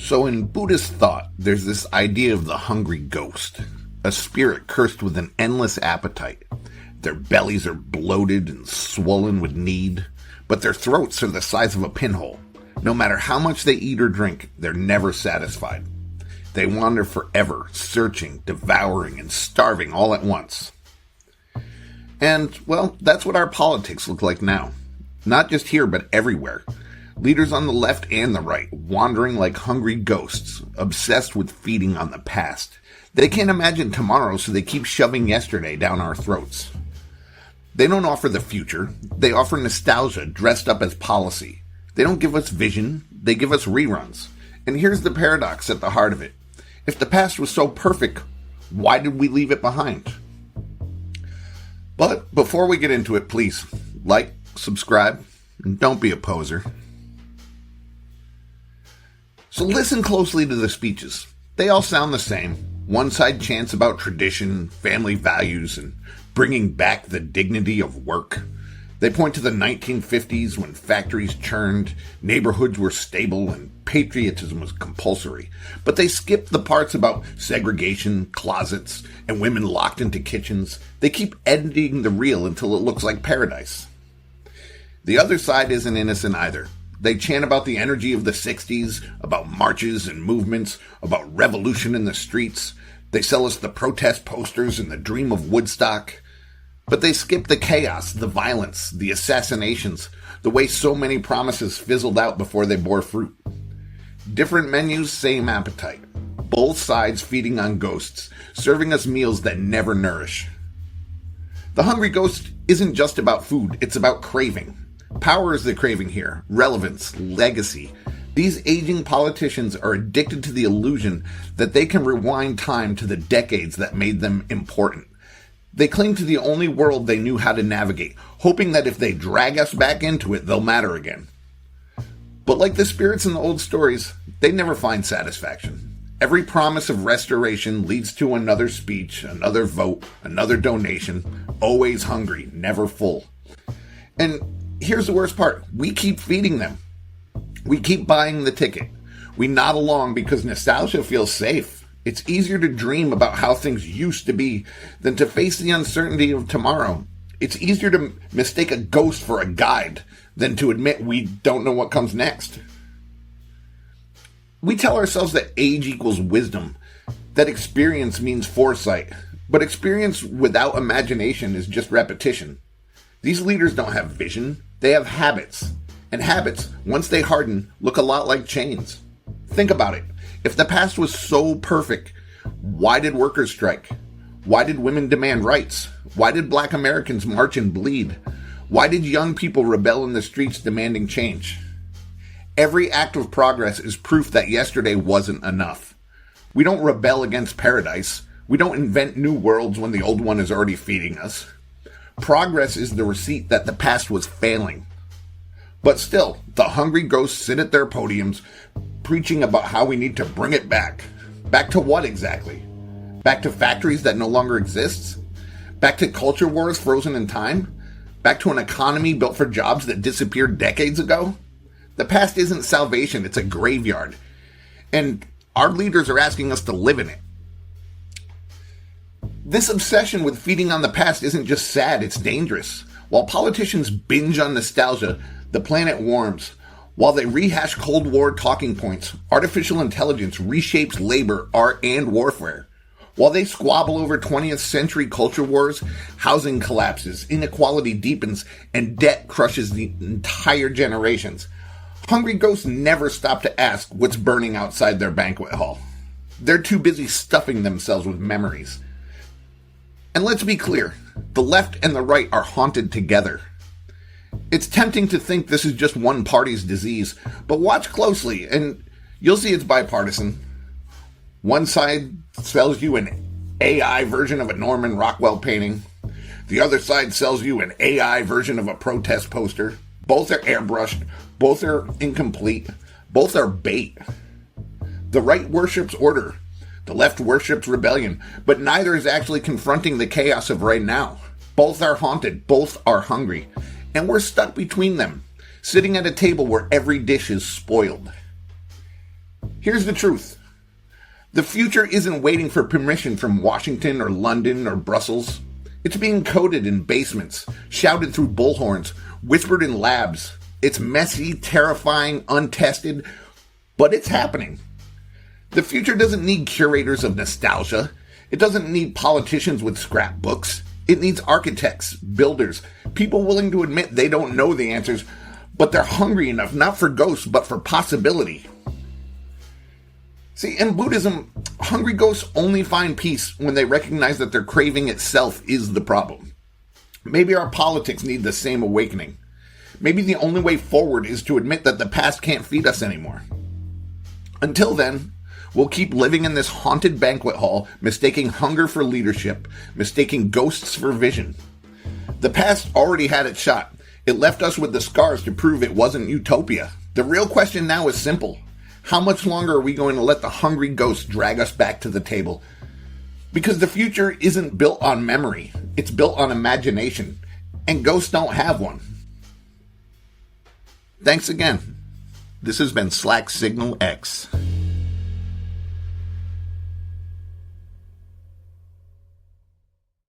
So in Buddhist thought, there's this idea of the hungry ghost, a spirit cursed with an endless appetite. Their bellies are bloated and swollen with need, but their throats are the size of a pinhole. No matter how much they eat or drink, they're never satisfied. They wander forever, searching, devouring, and starving all at once. And, well, that's what our politics look like now. Not just here, but everywhere. Leaders on the left and the right, wandering like hungry ghosts, obsessed with feeding on the past. They can't imagine tomorrow, so they keep shoving yesterday down our throats. They don't offer the future. They offer nostalgia dressed up as policy. They don't give us vision. They give us reruns. And here's the paradox at the heart of it. If the past was so perfect, why did we leave it behind? But before we get into it, please like, subscribe, and don't be a poser. So listen closely to the speeches. They all sound the same. One side chants about tradition, family values, and bringing back the dignity of work. They point to the 1950s when factories churned, neighborhoods were stable, and patriotism was compulsory. But they skip the parts about segregation, closets, and women locked into kitchens. They keep editing the reel until it looks like paradise. The other side isn't innocent either. They chant about the energy of the 60s, about marches and movements, about revolution in the streets. They sell us the protest posters and the dream of Woodstock. But they skip the chaos, the violence, the assassinations, the way so many promises fizzled out before they bore fruit. Different menus, same appetite. Both sides feeding on ghosts, serving us meals that never nourish. The hungry ghost isn't just about food, it's about craving. Power is the craving here, relevance, legacy. These aging politicians are addicted to the illusion that they can rewind time to the decades that made them important. They cling to the only world they knew how to navigate, hoping that if they drag us back into it, they'll matter again. But like the spirits in the old stories, they never find satisfaction. Every promise of restoration leads to another speech, another vote, another donation, always hungry, never full. And here's the worst part. We keep feeding them. We keep buying the ticket. We nod along because nostalgia feels safe. It's easier to dream about how things used to be than to face the uncertainty of tomorrow. It's easier to mistake a ghost for a guide than to admit we don't know what comes next. We tell ourselves that age equals wisdom, that experience means foresight, but experience without imagination is just repetition. These leaders don't have vision, they have habits. And habits, once they harden, look a lot like chains. Think about it. If the past was so perfect, why did workers strike? Why did women demand rights? Why did black Americans march and bleed? Why did young people rebel in the streets demanding change? Every act of progress is proof that yesterday wasn't enough. We don't rebel against paradise. We don't invent new worlds when the old one is already feeding us. Progress is the receipt that the past was failing. But still, the hungry ghosts sit at their podiums preaching about how we need to bring it back. Back to what exactly? Back to factories that no longer exist? Back to culture wars frozen in time? Back to an economy built for jobs that disappeared decades ago? The past isn't salvation, it's a graveyard. And our leaders are asking us to live in it. This obsession with feeding on the past isn't just sad, it's dangerous. While politicians binge on nostalgia, the planet warms. While they rehash Cold War talking points, artificial intelligence reshapes labor, art, and warfare. While they squabble over 20th century culture wars, housing collapses, inequality deepens, and debt crushes the entire generations. Hungry ghosts never stop to ask what's burning outside their banquet hall. They're too busy stuffing themselves with memories. And let's be clear, the left and the right are haunted together. It's tempting to think this is just one party's disease, but watch closely and you'll see it's bipartisan. One side sells you an AI version of a Norman Rockwell painting. The other side sells you an AI version of a protest poster. Both are airbrushed. Both are incomplete. Both are bait. The right worships order. The left worships rebellion. But neither is actually confronting the chaos of right now. Both are haunted. Both are hungry. And we're stuck between them, sitting at a table where every dish is spoiled. Here's the truth. The future isn't waiting for permission from Washington or London or Brussels. It's being coded in basements, shouted through bullhorns, whispered in labs. It's messy, terrifying, untested, but it's happening. The future doesn't need curators of nostalgia. It doesn't need politicians with scrapbooks. It needs architects, builders, people willing to admit they don't know the answers, but they're hungry enough, not for ghosts, but for possibility. See, in Buddhism, hungry ghosts only find peace when they recognize that their craving itself is the problem. Maybe our politics need the same awakening. Maybe the only way forward is to admit that the past can't feed us anymore. Until then, we'll keep living in this haunted banquet hall, mistaking hunger for leadership, mistaking ghosts for vision. The past already had its shot. It left us with the scars to prove it wasn't utopia. The real question now is simple. How much longer are we going to let the hungry ghosts drag us back to the table? Because the future isn't built on memory. It's built on imagination. And ghosts don't have one. Thanks again. This has been Slack Signal X.